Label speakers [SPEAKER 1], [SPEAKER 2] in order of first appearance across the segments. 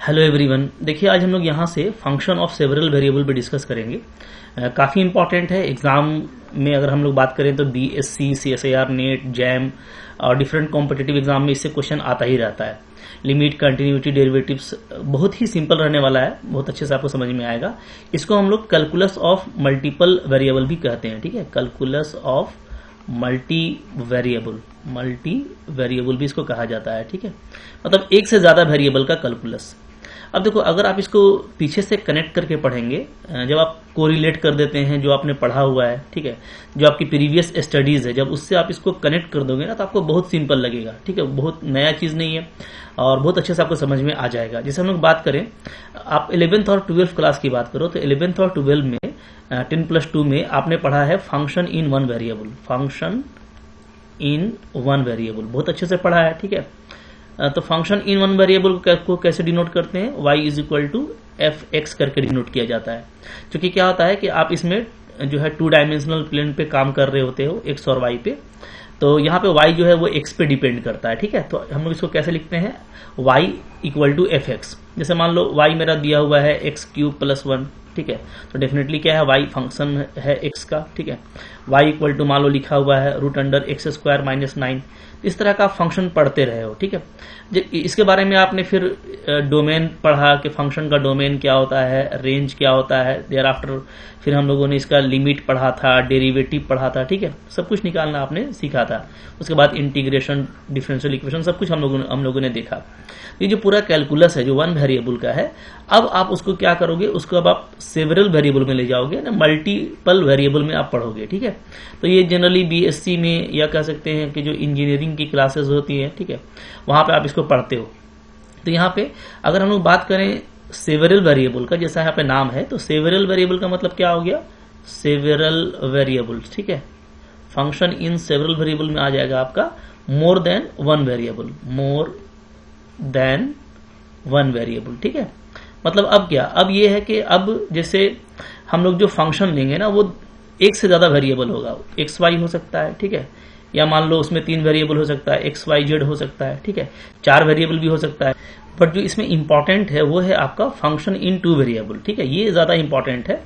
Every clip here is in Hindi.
[SPEAKER 1] Hello everyone. देखिए आज हम लोग यहाँ से फंक्शन ऑफ सेवरल वेरिएबल पे डिस्कस करेंगे। काफ़ी इंपॉर्टेंट है। एग्जाम में अगर हम लोग बात करें तो बीएससी, सीएसआईआर, नेट, जैम और डिफरेंट कॉम्पिटिटिव एग्जाम में इससे क्वेश्चन आता ही रहता है। लिमिट, कंटिन्यूटी, डेरिवेटिव्स बहुत ही सिंपल रहने वाला है, बहुत अच्छे से आपको समझ में आएगा। इसको हम लोग कैलकुलस ऑफ मल्टीपल वेरिएबल भी कहते हैं। ठीक है, कैलकुलस ऑफ मल्टी वेरिएबल भी इसको कहा जाता है। ठीक है, मतलब एक से ज्यादा वेरिएबल का कैलकुलस। अब देखो, अगर आप इसको पीछे से कनेक्ट करके पढ़ेंगे, जब आप कोरिलेट कर देते हैं जो आपने पढ़ा हुआ है, ठीक है, जो आपकी प्रीवियस स्टडीज है, जब उससे आप इसको कनेक्ट कर दोगे ना तो आपको बहुत सिंपल लगेगा। ठीक है, बहुत नया चीज नहीं है और बहुत अच्छे से आपको समझ में आ जाएगा। जैसे हम लोग बात करें, आप 11th और 12th क्लास की बात करो तो 11th और 12th में 10+2 में आपने पढ़ा है function in one variable. Function in one variable बहुत अच्छे से पढ़ा है। ठीक है, तो फंक्शन इन वन वेरिएबल को कैसे डिनोट करते हैं? y is equal to F X करके डिनोट किया जाता है। क्योंकि क्या होता है कि आप इसमें जो है 2 डायमेंशनल प्लेन पे काम कर रहे होते हो, x और y पे, तो यहाँ पे y जो है वो x पे डिपेंड करता है। ठीक है, तो हम लोग इसको कैसे लिखते हैं? y equal to F X. जैसे मान लो y मेरा दिया हुआ है x³ + 1। ठीक है, तो डेफिनेटली क्या है, y फंक्शन है x का। ठीक है, y इक्वल टू मान लो लिखा हुआ है √x² - 9। इस तरह का फंक्शन पढ़ते रहे हो। ठीक है, इसके बारे में आपने फिर डोमेन पढ़ा कि फंक्शन का डोमेन क्या होता है, रेंज क्या होता है। देयर आफ्टर फिर हम लोगों ने इसका लिमिट पढ़ा था, डेरिवेटिव पढ़ा था। ठीक है, सब कुछ निकालना आपने सीखा था। उसके बाद इंटीग्रेशन, डिफरेंशियल इक्वेशन, सब कुछ हम लोगों ने देखा। ये जो पूरा कैलकुलस है जो वन वेरिएबल का है, अब आप उसको क्या करोगे, उसको अब आप सेवरल वेरिएबल में ले जाओगे ना, मल्टीपल वेरिएबल में आप पढ़ोगे। ठीक है, तो ये जनरली बीएससी में या कह सकते हैं कि जो इंजीनियरिंग की क्लासेस होती है, ठीक है, वहां पे आप इसको पढ़ते हो। तो यहाँ पे अगर हम लोग बात करें सेवरल वेरिएबल का, जैसा यहाँ पे नाम है, तो सेवरल वेरिएबल का मतलब क्या हो गया? Several variable. ठीक है, फंक्शन इन सेवरल वेरिएबल में आ जाएगा आपका more than one variable. More than one variable. ठीक है, मतलब अब क्या, अब ये है कि अब जैसे हम लोग जो फंक्शन लेंगे ना, वो एक से ज्यादा वेरिएबल होगा। एक्स वाई हो सकता है, ठीक है, या मान लो उसमें 3 वेरिएबल हो सकता है, एक्स वाई जेड हो सकता है। ठीक है, 4 वेरिएबल भी हो सकता है। बट जो इसमें इंपॉर्टेंट है वो है आपका फंक्शन इन 2 वेरिएबल। ठीक है, ये ज्यादा इंपॉर्टेंट है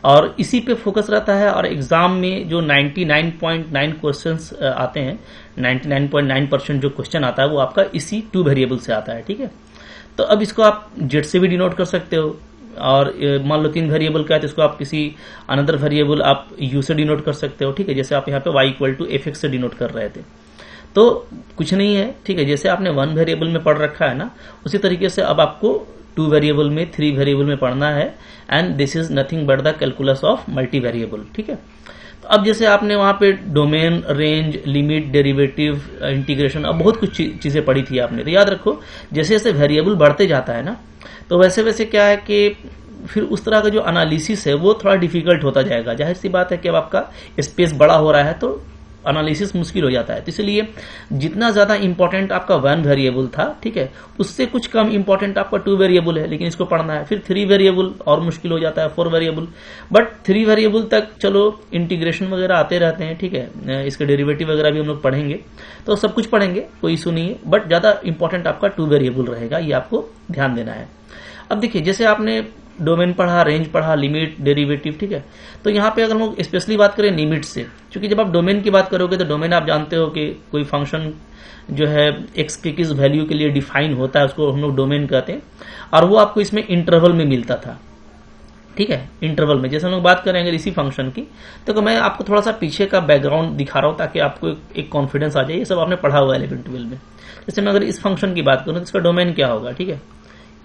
[SPEAKER 1] और इसी पे फोकस रहता है। और एग्जाम में जो 99.9 क्वेश्चंस आते हैं, 99.9% जो क्वेश्चन आता है वो आपका इसी 2 वेरिएबल से आता है। ठीक है, तो अब इसको आप जेड से भी डिनोट कर सकते हो, और मान लो 3 वेरिएबल का है तो इसको आप किसी अनदर वेरिएबल आप यू से डिनोट कर सकते हो। ठीक है, जैसे आप यहाँ पे y equal to F X से डिनोट कर रहे थे, तो कुछ नहीं है। ठीक है, जैसे आपने 1 वेरिएबल में पढ़ रखा है ना, उसी तरीके से अब आपको 2 वेरिएबल में, 3 वेरिएबल में पढ़ना है। And this is nothing but the calculus of multi variable. ठीक है, तो अब जैसे आपने वहां पे domain, range, limit, derivative, integration, अब बहुत कुछ चीजें पढ़ी थी आपने। तो याद रखो, जैसे जैसे वेरिएबल बढ़ते जाता है ना, तो वैसे वैसे क्या है कि फिर उस तरह का जो एनालिसिस है वो थोड़ा डिफिकल्ट होता जाएगा। जाहिर सी बात है कि अब आपका स्पेस बड़ा हो रहा है तो एनालिसिस मुश्किल हो जाता है। तो इसलिए जितना ज्यादा इंपॉर्टेंट आपका 1 वेरिएबल था, ठीक है, उससे कुछ कम इंपॉर्टेंट आपका 2 वेरिएबल है, लेकिन इसको पढ़ना है। फिर 3 वेरिएबल और मुश्किल हो जाता है, 4 वेरिएबल। बट 3 वेरिएबल तक चलो इंटीग्रेशन वगैरह आते रहते हैं। ठीक है, इसके डेरिवेटिव वगैरह भी हम लोग पढ़ेंगे, तो सब कुछ पढ़ेंगे, कोई इशू नहीं है। बट ज्यादा इंपॉर्टेंट आपका 2 वेरिएबल रहेगा, ये आपको ध्यान देना है। अब देखिए, जैसे आपने डोमेन पढ़ा, रेंज पढ़ा, लिमिट, डेरिवेटिव, ठीक है, तो यहाँ पे अगर हम लोग स्पेशली बात करें लिमिट से, क्योंकि जब आप डोमेन की बात करोगे तो डोमेन आप जानते हो कि कोई फंक्शन जो है एक्स के किस वैल्यू के लिए डिफाइन होता है, उसको हम लोग डोमेन कहते हैं। और वो आपको इसमें इंटरवल में मिलता था। ठीक है, इंटरवल में जैसे हम लोग बात करेंगे इसी फंक्शन की, तो मैं आपको थोड़ा सा पीछे का बैकग्राउंड दिखा रहा हूँ ताकि आपको एक कॉन्फिडेंस आ जाए। ये सब आपने पढ़ा हुआ है 11-12 में। जैसे मैं अगर इस फंक्शन की बात करूँ तो इसका डोमेन क्या होगा? ठीक है,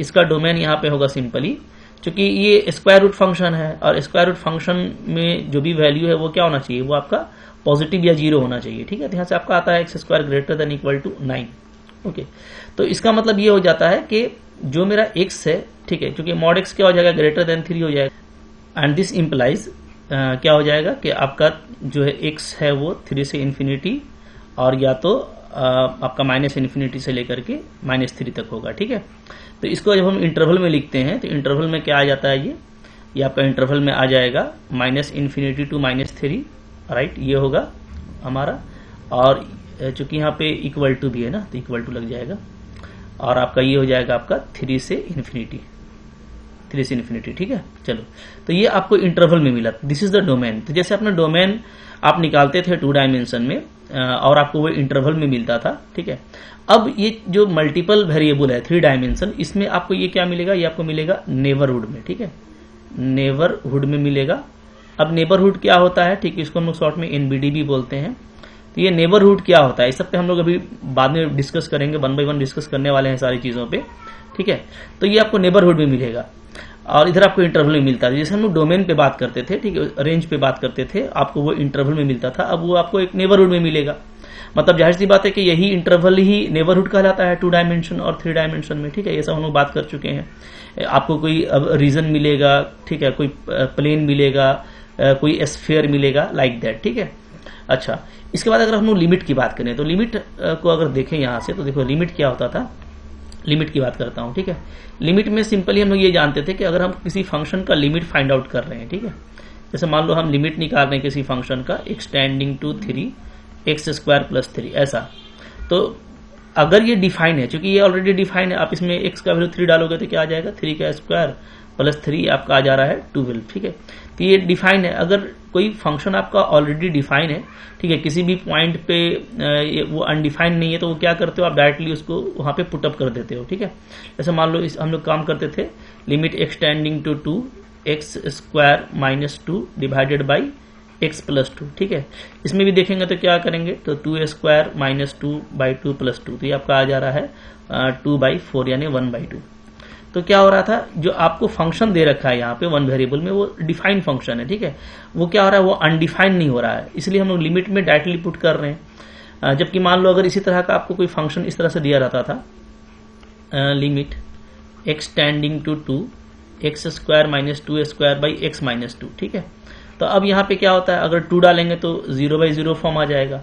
[SPEAKER 1] इसका डोमेन यहाँ पे होगा सिंपली, क्योंकि ये स्क्वायर रूट फंक्शन है और स्क्वायर रूट फंक्शन में जो भी वैल्यू है वो क्या होना चाहिए? वो आपका पॉजिटिव या 0 होना चाहिए। ठीक है, तो यहाँ से आपका आता है x² > 9। ओके, तो इसका मतलब ये हो जाता है कि जो मेरा x है, ठीक है, क्योंकि मॉड x क्या हो जाएगा? > 3 हो जाएगा। एंड दिस इंप्लाइज क्या हो जाएगा कि आपका जो है x है वो 3 से ∞, और या तो आपका -∞ से लेकर के -3 तक होगा। ठीक है, तो इसको जब हम इंटरवल में लिखते हैं तो इंटरवल में क्या आ जाता है? ये आपका इंटरवल में आ जाएगा -∞ to -3, राइट, ये होगा हमारा। और चूंकि यहाँ पे इक्वल टू भी है ना, तो इक्वल टू लग जाएगा। और आपका ये हो जाएगा आपका 3 से इन्फिनिटी, ठीक है। चलो, तो ये आपको इंटरवल में मिला, दिस इज द डोमेन। तो जैसे अपना डोमेन आप निकालते थे 2 डायमेंशन में और आपको वो इंटरवल में मिलता था, ठीक है। अब ये जो मल्टीपल वेरिएबल है 3 डायमेंशन, इसमें आपको ये क्या मिलेगा, ये आपको मिलेगा नेबरहुड में, ठीक है, नेबरहुड में मिलेगा। अब नेबरहुड क्या होता है, ठीक है, इसको हम लोग शॉर्ट में एनबीडी भी बोलते हैं। तो ये नेबरहुड क्या होता है, इस सब पे हम लोग अभी बाद में डिस्कस करेंगे, 1 बाय 1 डिस्कस करने वाले हैं सारी चीजों पे, ठीक है। तो ये आपको नेबरहुड में मिलेगा और इधर आपको इंटरवल में मिलता है। जैसे हम लोग डोमेन पे बात करते थे, ठीक है, रेंज पे बात करते थे, आपको वो इंटरवल में मिलता था, अब वो आपको एक नेबरहुड में मिलेगा। मतलब जाहिर सी बात है कि यही इंटरवल ही नेबरहुड कहलाता है 2 डायमेंशन और 3 डायमेंशन में, ठीक है। ये सब हम लोग बात कर चुके हैं। आपको कोई अब रीजन मिलेगा, ठीक है, कोई प्लेन मिलेगा, कोई स्फीयर मिलेगा, लाइक दैट, ठीक है। अच्छा, इसके बाद अगर हम लोग लिमिट की बात करें तो लिमिट को अगर देखें यहां से, तो देखो लिमिट क्या होता था। लिमिट की बात करता हूं, ठीक है। लिमिट में सिंपली हम लोग ये जानते थे कि अगर हम किसी फंक्शन का लिमिट फाइंड आउट कर रहे हैं, ठीक है, जैसे मान लो हम लिमिट निकाल रहे हैं किसी फंक्शन का एक्सटेंडिंग टू 3x² + 3, ऐसा, तो अगर ये डिफाइन है, क्योंकि ये ऑलरेडी डिफाइन है, आप इसमें x का वैल्यू 3 डालोगे तो क्या आ जाएगा, 3 का स्क्वायर + 3 आपका आ जा रहा है 12, ठीक है। तो ये डिफाइन है। अगर कोई फंक्शन आपका ऑलरेडी डिफाइन है, ठीक है, किसी भी पॉइंट पे वो अनडिफाइंड नहीं है, तो वो क्या करते हो, आप डायरेक्टली उसको वहां पे पुटअप कर देते हो, ठीक है। जैसे मान लो हम लोग काम करते थे limit extending to 2x² - 2 divided by x + 2, ठीक है। इसमें भी देखेंगे तो क्या करेंगे, तो 2a² - 2/2 + 2, तो ये आपका आ जा रहा है 2/4 यानी 1/2। तो क्या हो रहा था, जो आपको फंक्शन दे रखा है यहाँ पे 1 वेरिएबल में, वो डिफाइंड फंक्शन है, ठीक है, वो क्या हो रहा है, वो अनडिफाइंड नहीं हो रहा है, इसलिए हम लोग लिमिट में डायरेक्टली पुट कर रहे हैं। जबकि मान लो अगर इसी तरह का आपको कोई फंक्शन इस तरह से दिया रहता था, limit extending to 2x² - 2a² x - 2, ठीक है। तो अब यहाँ पे क्या होता है, अगर 2 डालेंगे तो 0/0 फॉर्म आ जाएगा।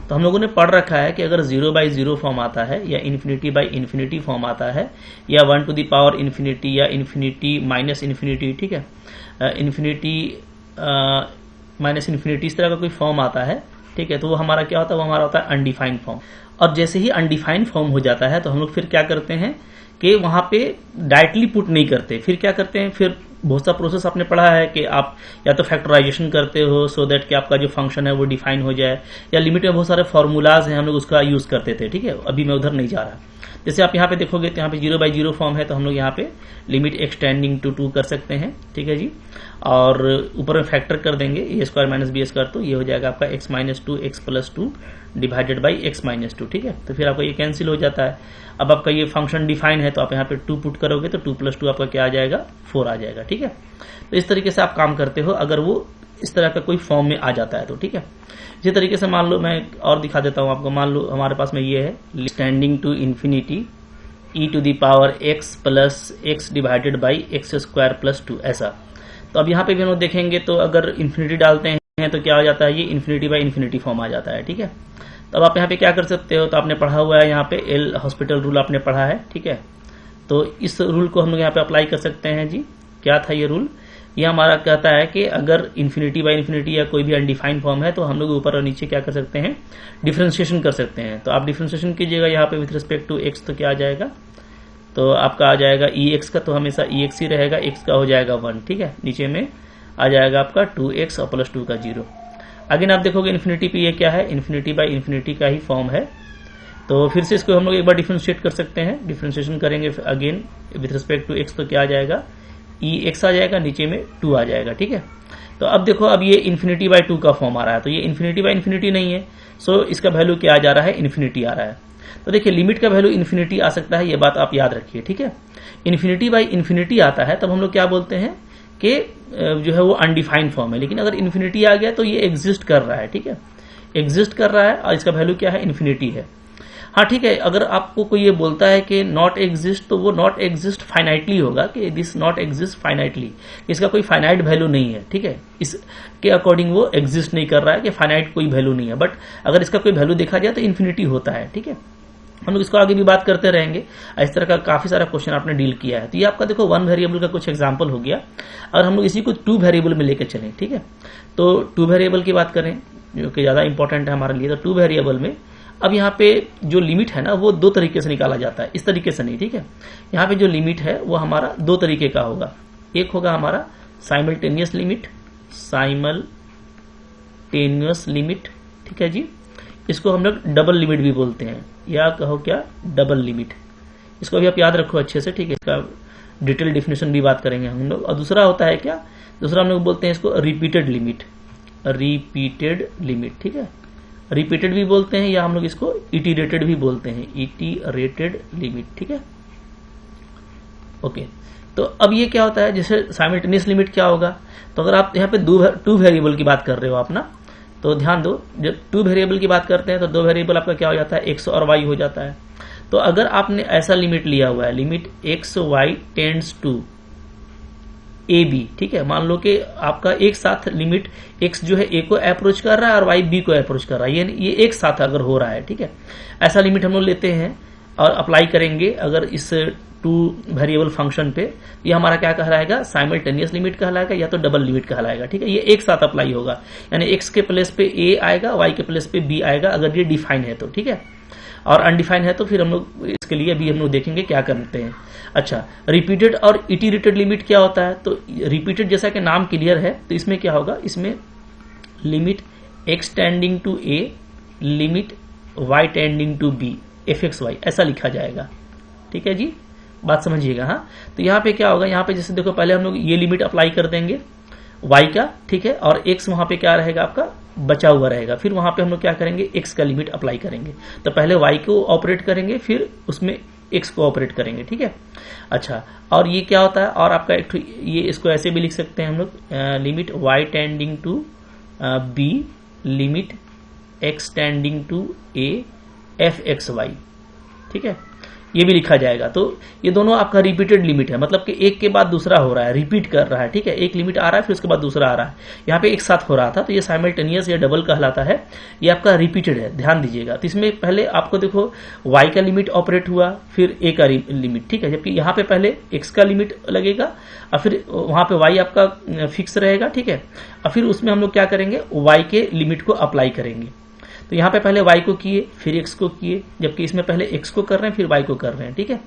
[SPEAKER 1] तो हम लोगों ने पढ़ रखा है कि अगर 0/0 फॉर्म आता है या ∞/∞ फॉर्म आता है या 1∞ या ∞ -∞, ठीक है, ∞ इस तरह का कोई फॉर्म आता है, ठीक है, तो वो हमारा क्या होता है, वो हमारा होता है अनडिफाइंड फॉर्म। और जैसे ही अनडिफाइंड फॉर्म हो जाता है तो हम लोग फिर क्या करते हैं कि वहां पे डायरेक्टली पुट नहीं करते, फिर क्या करते हैं, फिर बहुत सा प्रोसेस आपने पढ़ा है कि आप या तो फैक्टराइजेशन करते हो सो दैट कि आपका जो फंक्शन है वो डिफाइन हो जाए, या लिमिट में बहुत सारे फॉर्मूलाज हैं हम लोग उसका यूज करते थे, ठीक है। अभी मैं उधर नहीं जा रहा। जैसे आप यहाँ पे देखोगे तो यहाँ पे 0/0 फॉर्म है, तो हम लोग यहाँ पे लिमिट एक्सटेंडिंग टू 2 कर सकते हैं, ठीक है जी, और ऊपर में फैक्टर कर देंगे a² - b², तो ये हो जाएगा आपका x - 2 x + 2 divided by x - 2, ठीक है। तो फिर आपका ये कैंसिल हो जाता है। अब आपका ये फंक्शन डिफाइन है, तो आप यहाँ पे 2 पुट करोगे तो 2 + 2 आपका क्या आ जाएगा, 4 आ जाएगा, ठीक है। तो इस तरीके से आप काम करते हो अगर वो इस तरह का कोई फॉर्म में आ जाता है तो, ठीक है। इसी तरीके से मान लो मैं और दिखा देता हूं आपको, मान लो हमारे पास में ये है standing to infinity e⁻x + x divided by x² + 2, ऐसा। तो अब यहाँ पे भी हम लोग देखेंगे तो अगर इन्फिनिटी डालते हैं तो क्या हो जाता है, ये ∞/∞ फॉर्म आ जाता है, ठीक है। तो अब आप यहाँ पे क्या कर सकते हो, तो आपने पढ़ा हुआ है यहाँ पे एल हॉस्पिटल रूल आपने पढ़ा है, ठीक है। तो इस रूल को हम लोग यहाँ पे अप्लाई कर सकते हैं जी। क्या था ये रूल, ये हमारा कहता है कि अगर ∞/∞ या कोई भी अनडिफाइंड फॉर्म है तो हम लोग ऊपर और नीचे क्या कर सकते हैं, डिफरेंशिएशन कर सकते हैं। तो आप डिफरेंशिएशन कीजिएगा यहाँ पे विथ रिस्पेक्ट टू x, तो क्या आ जाएगा, तो आपका आ जाएगा ex का, तो हमेशा ex ही रहेगा, x का हो जाएगा 1, ठीक है। नीचे में आ जाएगा आपका 2x और +2 का 0। अगेन आप देखोगे इन्फिनिटी पे ये क्या है, ∞/∞ का ही फॉर्म है। तो फिर से इसको हम लोग एक बार डिफरेंशिएट कर सकते हैं, डिफरेंशिएशन करेंगे again with respect to x, तो क्या आ जाएगा, ex आ जाएगा, नीचे में 2 आ जाएगा, ठीक है। तो अब देखो अब ये ∞/2 का फॉर्म आ रहा है, तो ये ∞/∞ नहीं है, सो इसका वैल्यू क्या आ जा रहा है, इन्फिनिटी आ रहा है। तो देखिए लिमिट का वैल्यू इन्फिनिटी आ सकता है, ये बात आप याद रखिए, ठीक है। ∞/∞ आता है तब हम लोग क्या बोलते हैं कि जो है वो अनडिफाइंड फॉर्म है, लेकिन अगर इन्फिनिटी आ गया तो ये एग्जिस्ट कर रहा है, ठीक है, एग्जिस्ट कर रहा है और इसका वैल्यू क्या है, इन्फिनिटी है। हाँ ठीक है, अगर आपको कोई ये बोलता है कि नॉट एग्जिस्ट, तो वो नॉट एग्जिस्ट फाइनाइटली होगा, कि दिस नॉट एग्जिस्ट फाइनाइटली, इसका कोई फाइनाइट वैल्यू नहीं है, ठीक है, इसके अकॉर्डिंग वो एग्जिस्ट नहीं कर रहा है कि फाइनाइट कोई वैल्यू नहीं है। बट अगर इसका कोई वैल्यू देखा जाए तो इन्फिनिटी होता है, ठीक है। हम लोग इसको आगे भी बात करते रहेंगे, इस तरह का काफी सारा क्वेश्चन आपने डील किया है। तो ये आपका देखो 1 वेरिएबल का कुछ एग्जांपल हो गया। अगर हम लोग इसी को 2 वेरिएबल में लेकर चलें, ठीक है, तो 2 वेरिएबल की बात करें जो कि ज्यादा इंपॉर्टेंट है हमारे लिए, तो 2 वेरिएबल में अब यहाँ पे जो लिमिट है ना वो दो तरीके से निकाला जाता है, इस तरीके से नहीं, ठीक है। यहाँ पे जो लिमिट है वो हमारा दो तरीके का होगा। एक होगा हमारा साइमल्टेनियस लिमिट, साइमल्टेनियस लिमिट, ठीक है जी। इसको हम लोग डबल लिमिट भी बोलते हैं, या कहो क्या, डबल लिमिट। इसको भी आप याद रखो अच्छे से, ठीक है। इसका डिटेल डेफिनेशन भी बात करेंगे हम लोग। और दूसरा होता है क्या, दूसरा हम लोग बोलते हैं इसको रिपीटेड लिमिट, रिपीटेड लिमिट, ठीक है। रिपीटेड भी बोलते हैं, या हम लोग इसको इटीरेटेड भी बोलते हैं, इटीरेटेड लिमिट, ठीक है। ओके, तो अब ये क्या होता है, जैसे साइमल्टेनियस लिमिट क्या होगा, तो अगर आप यहाँ पे टू वेरिएबल की बात कर रहे हो आप ना, तो ध्यान दो, जब टू वेरिएबल की बात करते हैं तो दो वेरिएबल आपका क्या हो जाता है, एक्स और वाई हो जाता है। तो अगर आपने ऐसा लिमिट लिया हुआ है, limit X Y tends to A B, ठीक है। मान लो कि आपका एक साथ लिमिट एक्स जो है ए को अप्रोच कर रहा है और वाई बी को अप्रोच कर रहा है, ये एक साथ अगर हो रहा है, ठीक है। ऐसा लिमिट हम लोग लेते हैं और अप्लाई करेंगे अगर इस टू वेरिएबल फंक्शन पे, ये हमारा क्या कहलाएगा, साइमल्टेनियस लिमिट कहलाएगा या तो डबल लिमिट कहलाएगा, ठीक है। ये एक साथ अप्लाई होगा, यानी एक्स के प्लेस पे ए आएगा, वाई के प्लेस पे बी आएगा, अगर ये डिफाइन है तो, ठीक है। और अनडिफाइन है तो फिर हम लोग इसके लिए अभी हम लोग देखेंगे क्या करते हैं। अच्छा, रिपीटेड और इटीरेटेड लिमिट क्या होता है, तो रिपीटेड जैसा कि नाम क्लियर है, तो इसमें क्या होगा, इसमें limit X tending to A, limit Y tending to B, F X Y, ऐसा लिखा जाएगा, ठीक है जी, बात समझिएगा। हाँ, तो यहाँ पे क्या होगा, यहाँ पे जैसे देखो पहले हम लोग ये लिमिट अप्लाई कर देंगे y का, ठीक है, और x वहां पे क्या रहेगा आपका बचा हुआ रहेगा, फिर वहां पे हम लोग क्या करेंगे, x का लिमिट अप्लाई करेंगे। तो पहले y को ऑपरेट करेंगे, फिर उसमें x को ऑपरेट करेंगे, ठीक है। अच्छा, और ये क्या होता है, और आपका एक ये इसको ऐसे भी लिख सकते हैं हम लोग, limit y tending to b, limit x tending to a, F X Y, ठीक है, ये भी लिखा जाएगा। तो ये दोनों आपका रिपीटेड लिमिट है, मतलब कि एक के बाद दूसरा हो रहा है, रिपीट कर रहा है, ठीक है। एक लिमिट आ रहा है फिर उसके बाद दूसरा आ रहा है, यहाँ पे एक साथ हो रहा था, तो ये साइमल्टेनियस या डबल कहलाता है, ये आपका रिपीटेड है, ध्यान दीजिएगा। तो इसमें पहले आपको देखो y का लिमिट ऑपरेट हुआ, फिर a का लिमिट, ठीक है, जबकि यहाँ पे पहले x का लिमिट लगेगा और फिर वहां पे y आपका फिक्स रहेगा, ठीक है। और फिर उसमें हम लोग क्या करेंगे, y के लिमिट को अप्लाई करेंगे। तो यहाँ पे पहले y को किए, फिर x को किए, जबकि इसमें पहले x को कर रहे हैं फिर y को कर रहे हैं, ठीक है।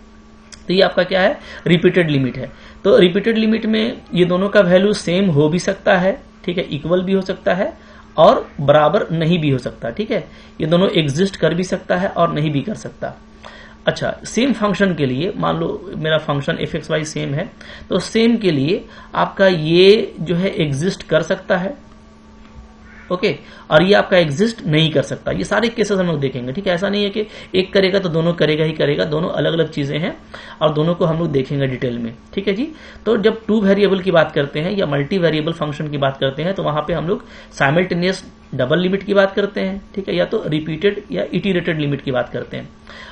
[SPEAKER 1] तो ये आपका क्या है, रिपीटेड लिमिट है। तो रिपीटेड लिमिट में ये दोनों का वैल्यू सेम हो भी सकता है, ठीक है, इक्वल भी हो सकता है और बराबर नहीं भी हो सकता, ठीक है। ये दोनों एग्जिस्ट कर भी सकता है और नहीं भी कर सकता। अच्छा, सेम फंक्शन के लिए मान लो मेरा function F X Y same है, तो सेम के लिए आपका ये जो है एग्जिस्ट कर सकता है, ओके, और ये आपका एग्जिस्ट नहीं कर सकता। ये सारे केसेस हम लोग देखेंगे, ठीक है। ऐसा नहीं है कि एक करेगा तो दोनों करेगा ही करेगा, दोनों अलग अलग चीजें हैं और दोनों को हम लोग देखेंगे डिटेल में, ठीक है जी। तो जब टू वेरिएबल की बात करते हैं या मल्टी वेरिएबल फंक्शन की बात करते हैं, तो वहां पे हम लोग साइमल्टेनियस डबल लिमिट की बात करते हैं, ठीक है, या तो रिपीटेड या इटीरेटेड लिमिट की बात करते हैं।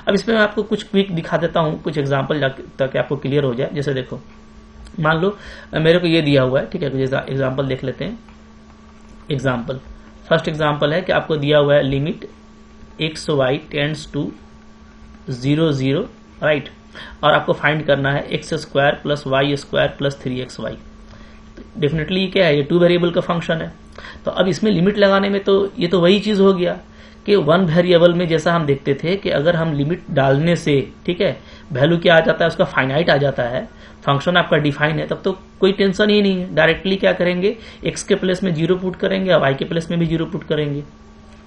[SPEAKER 1] अब इसमें मैं आपको कुछ क्विक दिखा देता हूं, कुछ एग्जाम्पल ताकि आपको क्लियर हो जाए। जैसे देखो, मान लो मेरे को ये दिया हुआ है, ठीक है, कुछ एग्जाम्पल देख लेते हैं। एग्जाम्पल, फर्स्ट एग्जाम्पल है कि आपको दिया हुआ है limit X Y tends to 0 0, right, और आपको फाइंड करना है X square plus Y square plus 3xy। डेफिनेटली ये क्या है, ये टू वेरिएबल का फंक्शन है। तो अब इसमें लिमिट लगाने में तो ये तो वही चीज हो गया कि वन वेरिएबल में जैसा हम देखते थे कि अगर हम लिमिट डालने से, ठीक है, वैल्यू क्या आ जाता है, उसका फाइनाइट आ जाता है, फंक्शन आपका डिफाइन है, तब तो कोई टेंशन ही नहीं है। डायरेक्टली क्या करेंगे, एक्स के प्लेस में 0 पुट करेंगे और वाई के प्लेस में भी 0 पुट करेंगे,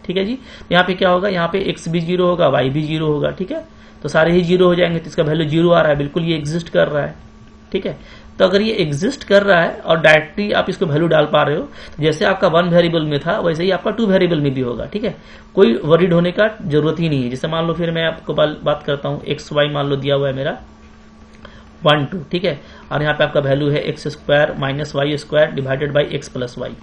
[SPEAKER 1] ठीक है जी। यहाँ पे क्या होगा, यहाँ पे एक्स भी 0 होगा, वाई भी 0 होगा, ठीक है, तो सारे ही 0 हो जाएंगे, तो इसका वैल्यू 0 आ रहा है, बिल्कुल ये एग्जिस्ट कर रहा है, ठीक है। तो अगर ये एग्जिस्ट कर रहा है और डायरेक्टली आप इसको वैल्यू डाल पा रहे हो, तो जैसे आपका वन वेरिएबल में था वैसे ही आपका टू वेरिएबल में भी होगा, ठीक है, कोई वरीड होने का जरूरत ही नहीं है। जैसे मान लो फिर मैं आपको बात करता हूँ, एक्स वाई मान लो दिया हुआ है मेरा 1 2, ठीक है, और यहाँ पे आपका वैल्यू है X square minus Y square divided by X plus Y.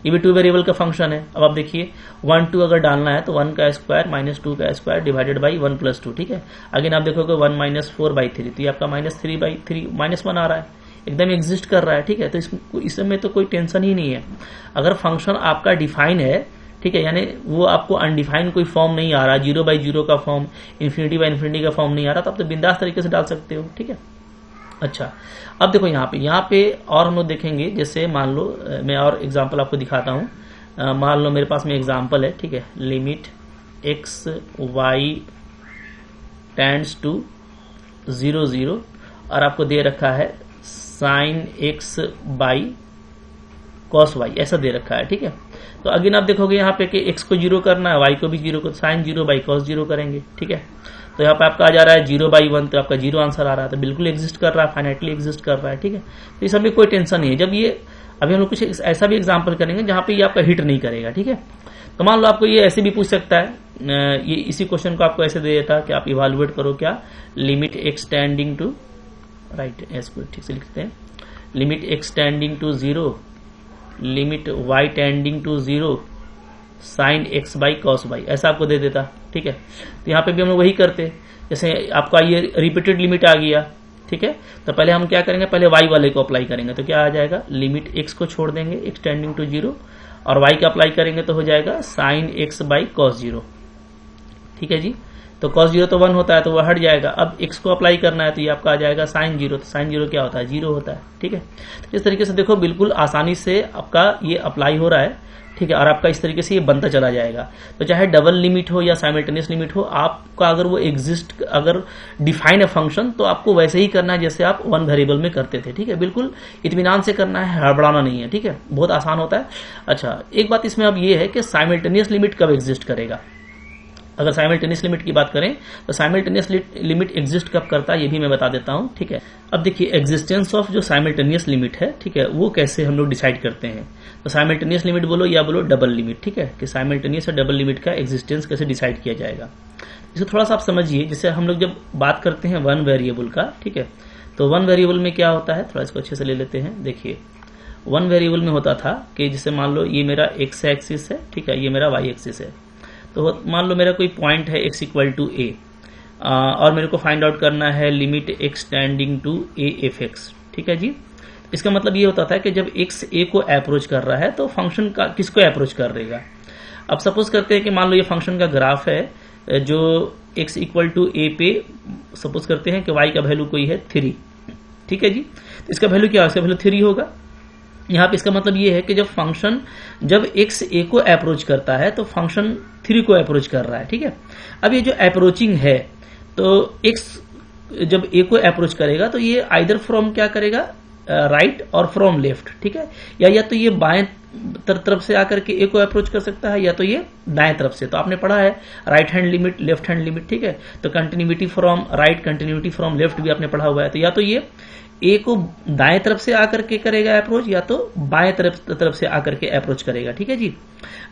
[SPEAKER 1] ये भी टू वेरिएबल का फंक्शन है। अब आप देखिए 1 2 अगर डालना है तो 1 का स्क्वायर माइनस 2 का स्क्वायर डिवाइडेड बाई 1 प्लस 2, ठीक है। अगेन आप देखोगे 1 माइनस 4/3, तो ये आपका माइनस 3/3 -1 आ रहा है, एकदम एग्जिस्ट कर रहा है, ठीक है। तो इसमें तो कोई टेंशन ही नहीं है। अगर फंक्शन आपका डिफाइन है, ठीक है, यानी वो आपको अनडिफाइंड कोई फॉर्म नहीं आ रहा, 0/0 का फॉर्म, इन्फिनिटी का फॉर्म नहीं आ रहा, तो आप तो बिंदास तरीके से डाल सकते हो, ठीक है। अच्छा, अब देखो यहाँ पे और हम लोग देखेंगे, जैसे मान लो मैं और एग्जांपल आपको दिखाता हूँ। मान लो मेरे पास में एग्जांपल है, ठीक है, limit X Y tends to 0 0 और आपको दे रखा है sine X by cos Y, ऐसा दे रखा है, ठीक है। तो अगेन आप देखोगे यहाँ पे कि एक्स को 0 करना है, वाई को भी 0 को, साइन 0 बाई कॉस 0 करेंगे, ठीक है। तो यहाँ पे आपका आ जा रहा है 0/1, तो आपका 0 आंसर आ रहा है, तो बिल्कुल एग्जिस्ट कर रहा है, फाइनाइटली एग्जिस्ट कर रहा है, ठीक है। तो इस में कोई टेंशन नहीं है। जब ये अभी हम लोग कुछ ऐसा भी एग्जाम्पल करेंगे जहाँ पे ये आपका हिट नहीं करेगा, ठीक है। तो मान लो आपको ये ऐसे भी पूछ सकता है, ये इसी क्वेश्चन को आपको ऐसे दे देता कि आप इवेलुएट करो क्या, limit X tending to, right इसको ठीक से लिखते हैं, limit X tending to 0, limit Y tending to 0, sine X by cos by, ऐसा आपको दे देता, ठीक है। तो यहाँ पे भी हम लोग वही करते, जैसे आपका ये रिपीटेड लिमिट आ गया, ठीक है। तो पहले हम क्या करेंगे, पहले वाई वाले को अप्लाई करेंगे, तो क्या आ जाएगा, लिमिट एक्स को छोड़ देंगे एक्स टेंडिंग टू 0 और वाई का अप्लाई करेंगे तो हो जाएगा साइन एक्स बाई कॉस 0, ठीक है जी। तो cos 0 तो 1 होता है तो वह हट जाएगा। अब x को अप्लाई करना है तो ये आपका आ जाएगा sin 0, तो sin 0 क्या होता है, 0 होता है, ठीक है। तो इस तरीके से देखो बिल्कुल आसानी से आपका ये अप्लाई हो रहा है, ठीक है। और आपका इस तरीके से ये बनता चला जाएगा। तो चाहे डबल लिमिट हो या साइमल्टेनियस लिमिट हो, आपका अगर वो एग्जिस्ट, अगर डिफाइन है फंक्शन, तो आपको वैसे ही करना है जैसे आप 1 वेरिएबल में करते थे, ठीक है। बिल्कुल इत्मीनान से करना है, हड़बड़ाना नहीं है, ठीक है। बहुत आसान होता है। अच्छा, एक बात इसमें अब ये है कि साइमल्टेनियस लिमिट कब एग्जिस्ट करेगा। अगर साइमल्टेनियस लिमिट की बात करें तो साइमल्टेनियस लिमिट एग्जिस्ट कब करता है ये भी मैं बता देता हूं, ठीक है। अब देखिए एग्जिस्टेंस ऑफ जो साइमल्टेनियस लिमिट है, ठीक है, वो कैसे हम लोग डिसाइड करते हैं। तो साइमल्टेनियस लिमिट बोलो या बोलो डबल लिमिट, ठीक है, कि साइमल्टेनियस और डबल लिमिट का एग्जिस्टेंस कैसे डिसाइड किया जाएगा। इसे थोड़ा सा आप समझिए, जैसे हम लोग जब बात करते हैं 1 वेरिएबल का, ठीक है, तो 1 वेरिएबल में क्या होता है, थोड़ा इसको अच्छे से ले लेते हैं। देखिए 1 वेरिएबल में होता था कि जैसे मान लो ये मेरा एक्स एक्सिस है, ठीक है, ये मेरा वाई एक्सिस है। तो मान लो मेरा कोई पॉइंट है x इक्वल टू a और मेरे को फाइंड आउट करना है limit x tending to a F X, ठीक है जी। इसका मतलब ये होता था कि जब x a को अप्रोच कर रहा है तो फंक्शन का किसको अप्रोच कर रहेगा। अब सपोज करते हैं कि मान लो ये फंक्शन का ग्राफ है जो x इक्वल टू a पे सपोज करते हैं कि y का वैल्यू कोई है 3, ठीक है जी। तो इसका वैल्यू क्या है, इसका वैल्यू 3 होगा। यहाँ पे इसका मतलब ये है कि जब फंक्शन जब x a को अप्रोच करता है तो फंक्शन 3 को अप्रोच कर रहा है, ठीक है। अब ये जो अप्रोचिंग है तो x जब a को अप्रोच करेगा तो ये आइदर फ्रॉम क्या करेगा, राइट और फ्रॉम लेफ्ट, ठीक है, या तो ये बाएं तरफ से आकर के a को अप्रोच कर सकता है या तो ये दाएं तरफ से। तो आपने पढ़ा है right hand limit, left hand limit, ठीक है। तो continuity from right, continuity from left भी आपने पढ़ा हुआ है। तो या तो ये ए को दाएं तरफ से आकर के करेगा अप्रोच या तो बाएं तरफ से आकर के अप्रोच करेगा, ठीक है जी।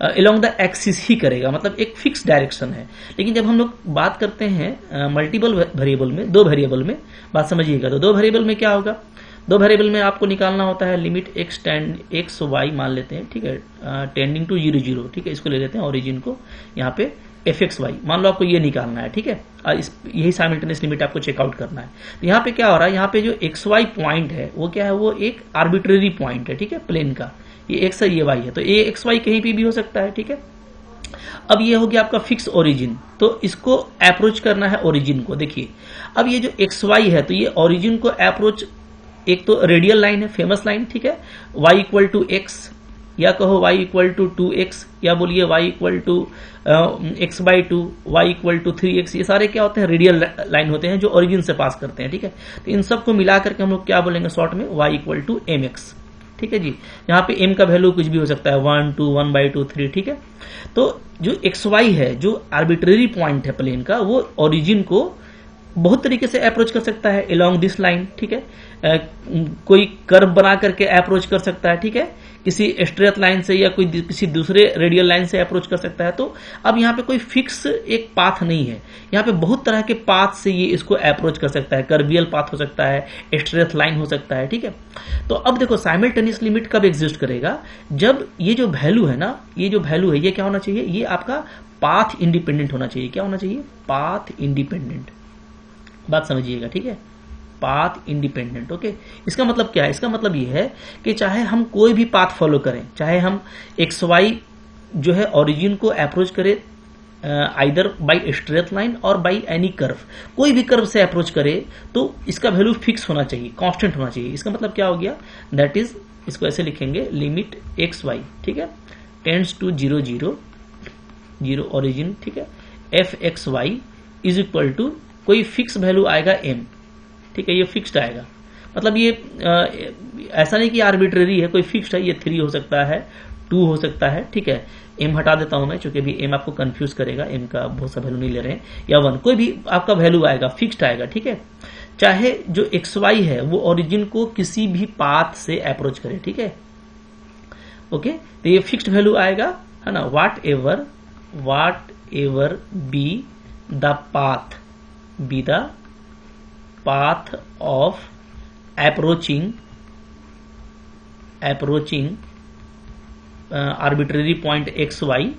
[SPEAKER 1] अलोंग द एक्सिस ही करेगा, मतलब एक फिक्स डायरेक्शन है। लेकिन जब हम लोग बात करते हैं मल्टीपल वेरिएबल में, 2 वेरिएबल में बात समझिएगा, तो 2 वेरिएबल में क्या होगा, 2 वेरिएबल में आपको निकालना होता है लिमिट एक्स वाई मान लेते हैं, ठीक है, टेंडिंग टू 0 0, ठीक है। इसको ले लेते हैं ओरिजिन को, यहाँ पे एफ एक्स वाई मान लो आपको ये निकालना है, ठीक है। यही साइमल्टेनियस लिमिट आपको चेकआउट करना है। तो यहाँ पे क्या हो रहा है, यहाँ पे जो एक्स वाई पॉइंट है वो क्या है, वो एक आर्बिट्रेरी पॉइंट है, ठीक है, प्लेन का। ये एक्स है, ये वाई है, तो ये एक्स वाई कहीं पे भी हो सकता है, ठीक है। अब ये हो गया आपका फिक्स ओरिजिन, तो इसको अप्रोच करना है ओरिजिन को। देखिए अब ये जो एक्स वाई है तो ये ओरिजिन को अप्रोच, एक तो रेडियल लाइन है, फेमस लाइन, ठीक है, y इक्वल टू एक्स या कहो y इक्वल टू 2x या बोलिए y equal to x/2, y equal to 3x, ये सारे क्या होते हैं, रेडियल लाइन होते हैं जो ओरिजिन से पास करते हैं, ठीक है। तो इन सबको मिला करके हम लोग क्या बोलेंगे शॉर्ट में, y इक्वल टू mx, ठीक है जी। यहाँ पे m का वैल्यू कुछ भी हो सकता है, 1 2 1/2 3, ठीक है। तो जो xy है, जो आर्बिट्रेरी पॉइंट है प्लेन का, वो ओरिजिन को बहुत तरीके से अप्रोच कर सकता है अलोंग दिस लाइन, ठीक है। कोई कर्व बना करके अप्रोच कर सकता है, ठीक है, किसी स्ट्रेट लाइन से या कोई किसी दूसरे रेडियल लाइन से अप्रोच कर सकता है। तो अब यहाँ पे कोई फिक्स एक पाथ नहीं है, यहाँ पे बहुत तरह के पाथ से ये इसको अप्रोच कर सकता है। कर्वियल पाथ हो सकता है, स्ट्रेट लाइन हो सकता है, ठीक है। तो अब देखो साइमल्टेनियस लिमिट कब एग्जिस्ट करेगा, जब ये जो वैल्यू है ना, ये जो वैल्यू है ये क्या होना चाहिए, ये आपका पाथ इंडिपेंडेंट होना चाहिए। क्या होना चाहिए, पाथ इंडिपेंडेंट, बात समझिएगा, ठीक है, पाथ इंडिपेंडेंट। ओके, इसका मतलब क्या है, इसका मतलब ये है कि चाहे हम कोई भी पाथ फॉलो करें, चाहे हम एक्स वाई जो है ओरिजिन को अप्रोच करें आइदर बाय स्ट्रेट लाइन और बाय एनी कर्व, कोई भी कर्व से अप्रोच करे तो इसका वैल्यू फिक्स होना चाहिए, कांस्टेंट होना चाहिए। इसका मतलब क्या हो गया, दैट इज, इसको ऐसे लिखेंगे लिमिट एक्स वाई, ठीक है, टेंड्स टू 0 0 जीरो ओरिजिन, ठीक है, F X Y is equal to कोई फिक्स वैल्यू आएगा एम, ठीक है, ये फिक्स्ड आएगा, मतलब ये ऐसा नहीं कि आर्बिट्रेरी है, कोई फिक्स्ड है, ये 3 हो सकता है, 2 हो सकता है, ठीक है, एम हटा देता हूं मैं क्योंकि अभी एम आपको कंफ्यूज करेगा, एम का बहुत सा वैल्यू नहीं ले रहे हैं, या 1 कोई भी आपका वैल्यू आएगा, फिक्स्ड आएगा, ठीक है, चाहे जो एक्स वाई है वो ओरिजिन को किसी भी पाथ से अप्रोच करे, ठीक है, ओके, तो ये फिक्स्ड वैल्यू आएगा, है ना, whatever be the path of approaching arbitrary point x y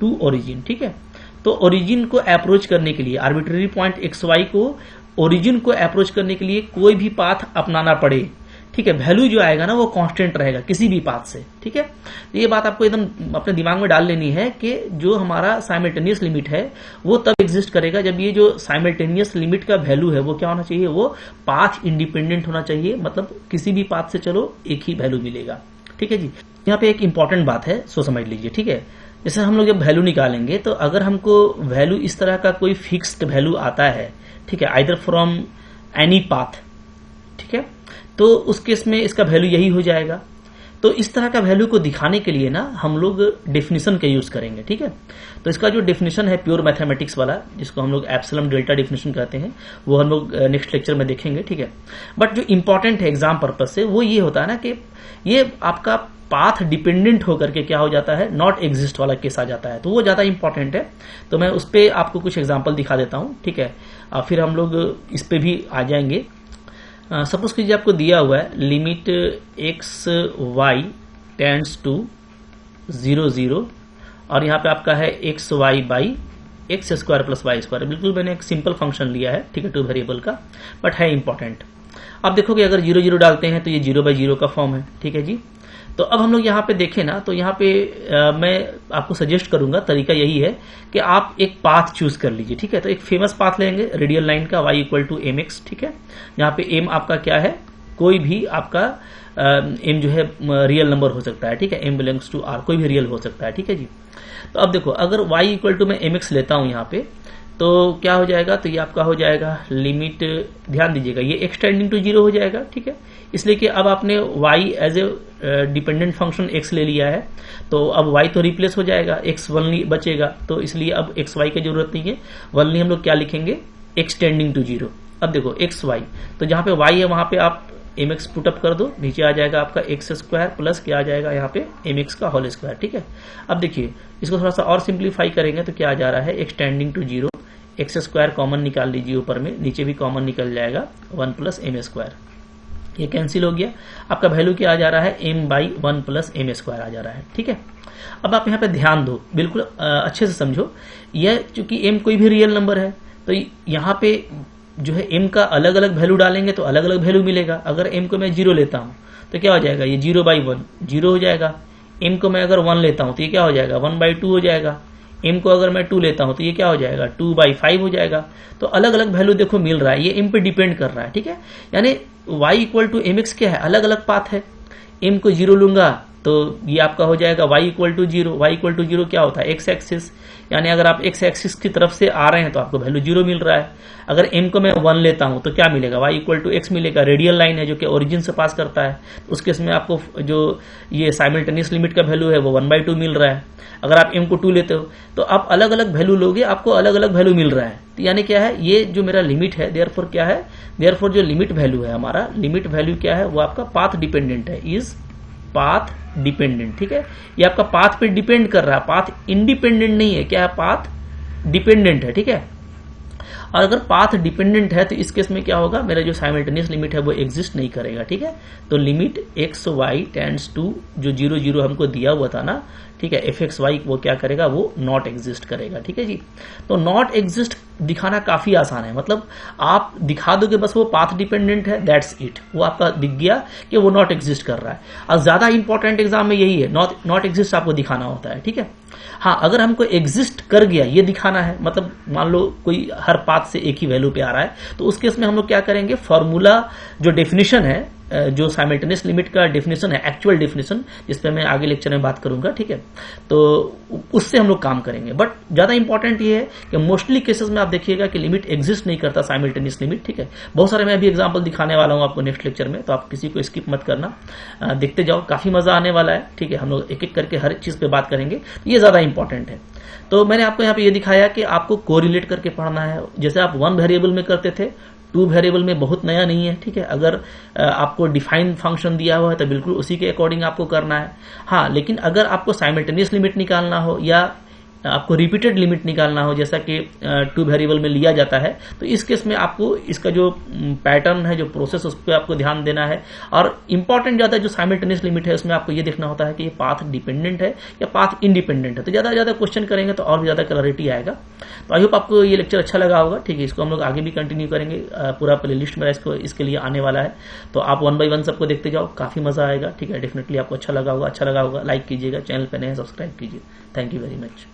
[SPEAKER 1] to origin, ठीक है, तो ओरिजिन को अप्रोच करने के लिए, आर्बिट्रेरी पॉइंट एक्स वाई को ओरिजिन को अप्रोच करने के लिए कोई भी पाथ अपनाना पड़े, ठीक है, वैल्यू जो आएगा ना वो कांस्टेंट रहेगा किसी भी पाथ से, ठीक है, तो ये बात आपको एकदम अपने दिमाग में डाल लेनी है कि जो हमारा साइमल्टेनियस लिमिट है वो तब एग्जिस्ट करेगा जब ये जो साइमल्टेनियस लिमिट का वैल्यू है वो क्या होना चाहिए, वो पाथ इंडिपेंडेंट होना चाहिए, मतलब किसी भी पाथ से चलो एक ही वैल्यू मिलेगा, ठीक है जी। यहाँ पे एक इंपॉर्टेंट बात है, सो समझ लीजिए, ठीक है, जैसे हम लोग जब वैल्यू निकालेंगे तो अगर हमको वैल्यू इस तरह का कोई फिक्स्ड वैल्यू आता है, ठीक है, आइदर फ्रॉम एनी पाथ, ठीक है, तो उस केस में इसका वैल्यू यही हो जाएगा। तो इस तरह का वैल्यू को दिखाने के लिए ना हम लोग डेफिनेशन का यूज करेंगे, ठीक है, तो इसका जो डेफिनेशन है प्योर मैथमेटिक्स वाला, जिसको हम लोग एप्सिलॉन डेल्टा डेफिनेशन कहते हैं, वो हम लोग नेक्स्ट लेक्चर में देखेंगे, ठीक है, बट जो इंपॉर्टेंट है एग्जाम पर्पज से वो ये होता है ना कि ये आपका पाथ डिपेंडेंट होकर के क्या हो जाता है, नॉट एग्जिस्ट वाला केस आ जाता है, तो वो ज्यादा इंपॉर्टेंट है, तो मैं उस पर आपको कुछ एग्जाम्पल दिखा देता हूं, ठीक है, फिर हम लोग इस पे भी आ जाएंगे। सपोज कीजिए आपको दिया हुआ है limit X Y tends to 0 0 और यहाँ पे आपका है X Y by X square plus Y square, बिल्कुल मैंने एक सिंपल फंक्शन लिया है, ठीक है, 2 वेरिएबल का, बट है इंपॉर्टेंट। अब देखोगे अगर 0 0 डालते हैं तो ये 0/0 का फॉर्म है, ठीक है जी। तो अब हम लोग यहाँ पे देखें ना, तो यहाँ पे मैं आपको सजेस्ट करूंगा, तरीका यही है कि आप एक पाथ चूज कर लीजिए, ठीक है, तो एक फेमस पाथ लेंगे रेडियल लाइन का y equal to M X, ठीक है, यहाँ पे m आपका क्या है, कोई भी आपका m जो है रियल नंबर हो सकता है, ठीक है, m बिलोंग्स टू r, कोई भी रियल हो सकता है, ठीक है जी। तो अब देखो अगर y इक्वल टू मैं एम एक्स लेता हूं यहाँ पे, तो क्या हो जाएगा, तो ये आपका हो जाएगा लिमिट, ध्यान दीजिएगा ये x टेंडिंग टू 0 हो जाएगा, ठीक है, इसलिए कि अब आपने y as a dependent function x ले लिया है, तो अब y तो रिप्लेस हो जाएगा, x वनली बचेगा, तो इसलिए अब एक्स वाई की जरूरत नहीं है, वनली हम लोग क्या लिखेंगे, x टेंडिंग टू 0। अब देखो एक्स वाई, तो जहां पे y है वहां पे आप एम एक्स पुटअप कर दो, नीचे आ जाएगा आपका एक्स स्क्वायर प्लस क्या आ जाएगा यहाँ पे एम एक्स का होल स्क्वायर, ठीक है। अब देखिए इसको थोड़ा सा और सिंप्लीफाई करेंगे तो क्या आ जा रहा है, x tending to 0, X square common निकाल लीजिए ऊपर में, नीचे भी कॉमन निकल जाएगा 1 प्लस एम स्क्वायर, ये कैंसिल हो गया, आपका वैल्यू क्या आ जा रहा है, m by 1 plus m square आ जा रहा है, ठीक है। अब आप यहाँ पे ध्यान दो, बिल्कुल अच्छे से समझो, यह चूंकि m कोई भी रियल नंबर है तो यहाँ पे जो है m का अलग अलग वैल्यू डालेंगे तो अलग अलग वैल्यू मिलेगा। अगर m को मैं 0 लेता हूँ तो क्या हो जाएगा, ये 0/1 0 हो जाएगा, m को मैं अगर 1 लेता हूँ तो ये क्या हो जाएगा, 1/2 हो जाएगा, m को अगर मैं 2 लेता हूं तो ये क्या हो जाएगा, 2/5 हो जाएगा। तो अलग अलग वैल्यू देखो मिल रहा है, ये m पे डिपेंड कर रहा है, ठीक है, यानी y equal to M X क्या है, अलग अलग पाथ है, m को 0 लूंगा तो ये आपका हो जाएगा y equal to 0, y equal to 0 क्या होता है, x एक्सिस, यानी अगर आप x एक्सिस की तरफ से आ रहे हैं तो आपको वैल्यू 0 मिल रहा है। अगर m को मैं 1 लेता हूं तो क्या मिलेगा, y इक्वल टू x मिलेगा, रेडियल लाइन है जो कि ओरिजिन से पास करता है, उस केस में आपको जो ये साइमल्टेनियस लिमिट का वैल्यू है वो 1/2 मिल रहा है। अगर आप m को 2 लेते हो तो आप अलग अलग वैल्यू लोगे, आपको अलग अलग वैल्यू मिल रहा है, तो यानी क्या है, ये जो मेरा लिमिट है, देयरफॉर क्या है, देयरफॉर जो लिमिट वैल्यू है हमारा, लिमिट वैल्यू क्या है, वो आपका पाथ डिपेंडेंट है, इज पाथ डिपेंडेंट, ठीक है, ये आपका पाथ पे डिपेंड कर रहा है, पाथ इंडिपेंडेंट नहीं है, क्या है, पाथ डिपेंडेंट है, ठीक है। और अगर पाथ डिपेंडेंट है तो इस केस में क्या होगा, मेरा जो साइमल्टेनियस लिमिट है वो एग्जिस्ट नहीं करेगा, ठीक है। तो limit X Y tends to जो 0 0 हमको दिया हुआ था ना, ठीक है, एफ एक्स वाई वो क्या करेगा, वो नॉट एग्जिस्ट करेगा, ठीक है जी। तो नॉट एग्जिस्ट दिखाना काफी आसान है, मतलब आप दिखा दोगे बस वो पाथ डिपेंडेंट है, दैट्स इट, वो आपका दिख गया कि वो नॉट एग्जिस्ट कर रहा है। और ज्यादा इंपॉर्टेंट एग्जाम में यही है, नॉट एग्जिस्ट आपको दिखाना होता है, ठीक है। हाँ, अगर हमको एग्जिस्ट कर गया ये दिखाना है, मतलब मान लो कोई हर पाथ से एक ही वैल्यू पे आ रहा है, तो उस केस में हम लोग क्या करेंगे, फॉर्मूला जो डेफिनेशन है जो साइमल्टेनियस लिमिट का डेफिनेशन है, एक्चुअल डेफिनेशन, जिस पे मैं आगे लेक्चर में बात करूंगा, ठीक है, तो उससे हम लोग काम करेंगे। बट ज्यादा इंपॉर्टेंट ये है कि मोस्टली केसेस में आप देखिएगा कि लिमिट एग्जिस्ट नहीं करता, साइमल्टेनियस लिमिट, ठीक है। बहुत सारे मैं अभी एग्जाम्पल दिखाने वाला हूं आपको नेक्स्ट लेक्चर में, तो आप किसी को स्किप मत करना, देखते जाओ, काफी मजा आने वाला है, ठीक है। हम लोग एक एक करके हर चीज पे बात करेंगे, ये ज्यादा इंपॉर्टेंट है। तो मैंने आपको यहाँ पे ये दिखाया कि आपको कोरिलेट करके पढ़ना है, जैसे आप 1 वेरिएबल में करते थे, 2 वेरिएबल में बहुत नया नहीं है, ठीक है। अगर आपको डिफाइन फंक्शन दिया हुआ है तो बिल्कुल उसी के अकॉर्डिंग आपको करना है। हाँ, लेकिन अगर आपको साइमल्टेनियस लिमिट निकालना हो या आपको रिपीटेड लिमिट निकालना हो, जैसा कि 2 वेरिएबल में लिया जाता है, तो इस केस में आपको इसका जो पैटर्न है, जो प्रोसेस, उस पर आपको ध्यान देना है। और इंपॉर्टेंट ज्यादा जो साइमल्टेनियस लिमिट है उसमें आपको ये देखना होता है कि ये पाथ डिपेंडेंट है या पाथ इंडिपेंडेंट है। तो ज्यादा क्वेश्चन करेंगे तो और भी ज्यादा क्लैरिटी आएगा। तो आई होप आपको ये लेक्चर अच्छा लगा होगा, ठीक है। इसको हम लोग आगे भी कंटिन्यू करेंगे, पूरा प्ले लिस्ट मेरा इसके लिए आने वाला है, तो आप 1 by 1 सबको देखते जाओ, काफी मजा आएगा, ठीक है। डेफिनेटली आपको अच्छा लगा होगा, लाइक कीजिएगा, चैनल पे नए सब्सक्राइब कीजिए। Thank you very much.